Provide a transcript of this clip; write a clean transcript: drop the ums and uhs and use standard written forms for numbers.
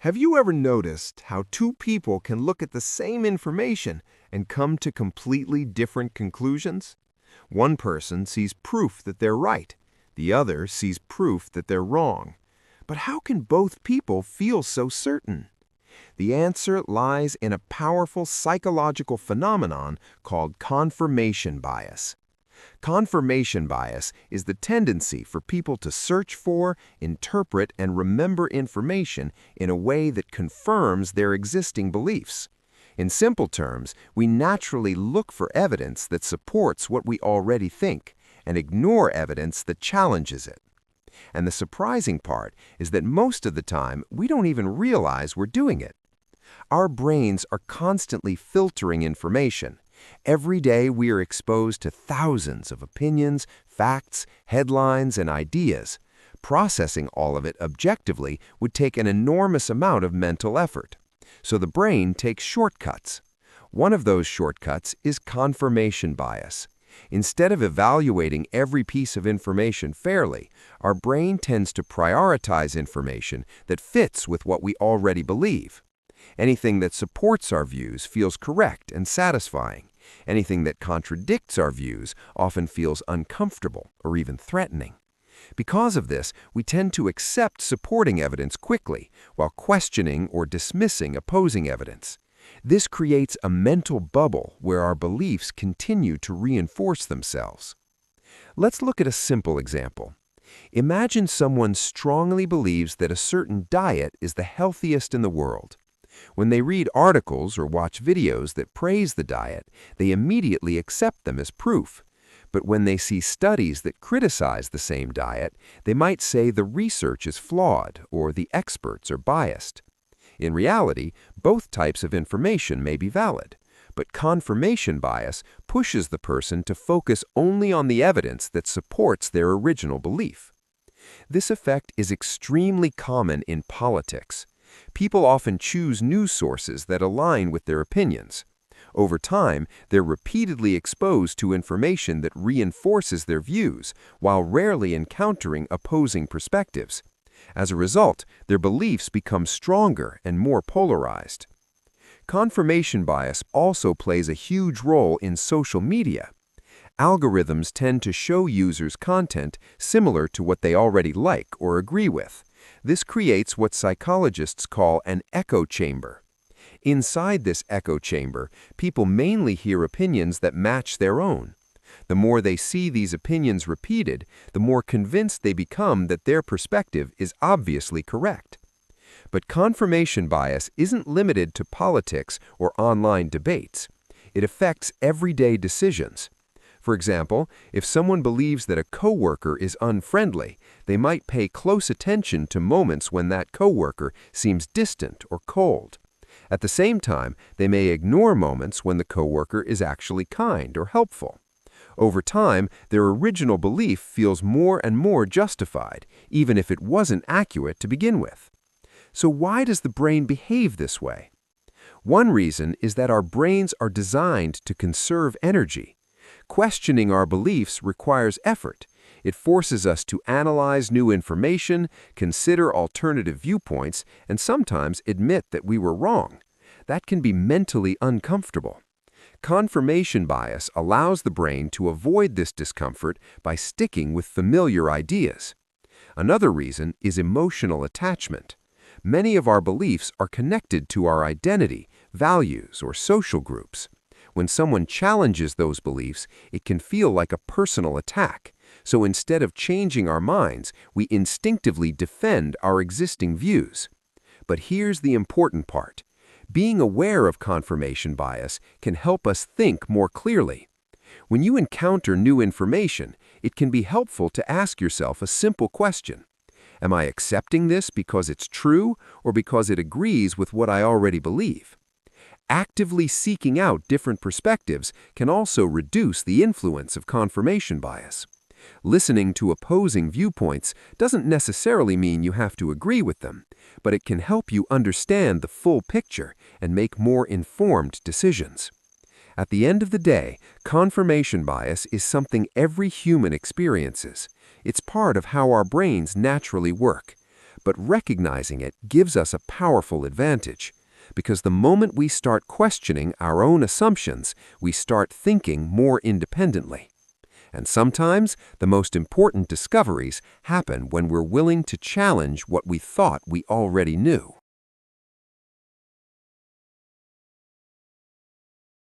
Have you ever noticed how two people can look at the same information and come to completely different conclusions? One person sees proof that they're right, the other sees proof that they're wrong. But how can both people feel so certain? The answer lies in a powerful psychological phenomenon called confirmation bias. Confirmation bias is the tendency for people to search for, interpret, and remember information in a way that confirms their existing beliefs. In simple terms, we naturally look for evidence that supports what we already think and ignore evidence that challenges it. And the surprising part is that most of the time, we don't even realize we're doing it. Our brains are constantly filtering information. Every day we are exposed to thousands of opinions, facts, headlines, and ideas. Processing all of it objectively would take an enormous amount of mental effort. So the brain takes shortcuts. One of those shortcuts is confirmation bias. Instead of evaluating every piece of information fairly, our brain tends to prioritize information that fits with what we already believe. Anything that supports our views feels correct and satisfying. Anything that contradicts our views often feels uncomfortable or even threatening. Because of this, we tend to accept supporting evidence quickly while questioning or dismissing opposing evidence. This creates a mental bubble where our beliefs continue to reinforce themselves. Let's look at a simple example. Imagine someone strongly believes that a certain diet is the healthiest in the world. When they read articles or watch videos that praise the diet, they immediately accept them as proof. But when they see studies that criticize the same diet, they might say the research is flawed or the experts are biased. In reality, both types of information may be valid, but confirmation bias pushes the person to focus only on the evidence that supports their original belief. This effect is extremely common in politics. People often choose news sources that align with their opinions. Over time, they're repeatedly exposed to information that reinforces their views, while rarely encountering opposing perspectives. As a result, their beliefs become stronger and more polarized. Confirmation bias also plays a huge role in social media. Algorithms tend to show users content similar to what they already like or agree with. This creates what psychologists call an echo chamber. Inside this echo chamber, people mainly hear opinions that match their own. The more they see these opinions repeated, the more convinced they become that their perspective is obviously correct. But confirmation bias isn't limited to politics or online debates. It affects everyday decisions. For example, if someone believes that a coworker is unfriendly, they might pay close attention to moments when that coworker seems distant or cold. At the same time, they may ignore moments when the coworker is actually kind or helpful. Over time, their original belief feels more and more justified, even if it wasn't accurate to begin with. So why does the brain behave this way? One reason is that our brains are designed to conserve energy. Questioning our beliefs requires effort. It forces us to analyze new information, consider alternative viewpoints, and sometimes admit that we were wrong. That can be mentally uncomfortable. Confirmation bias allows the brain to avoid this discomfort by sticking with familiar ideas. Another reason is emotional attachment. Many of our beliefs are connected to our identity, values, or social groups. When someone challenges those beliefs, it can feel like a personal attack. So instead of changing our minds, we instinctively defend our existing views. But here's the important part. Being aware of confirmation bias can help us think more clearly. When you encounter new information, it can be helpful to ask yourself a simple question. Am I accepting this because it's true or because it agrees with what I already believe? Actively seeking out different perspectives can also reduce the influence of confirmation bias. Listening to opposing viewpoints doesn't necessarily mean you have to agree with them, but it can help you understand the full picture and make more informed decisions. At the end of the day, confirmation bias is something every human experiences. It's part of how our brains naturally work. But recognizing it gives us a powerful advantage, because the moment we start questioning our own assumptions, we start thinking more independently. And sometimes the most important discoveries happen when we're willing to challenge what we thought we already knew.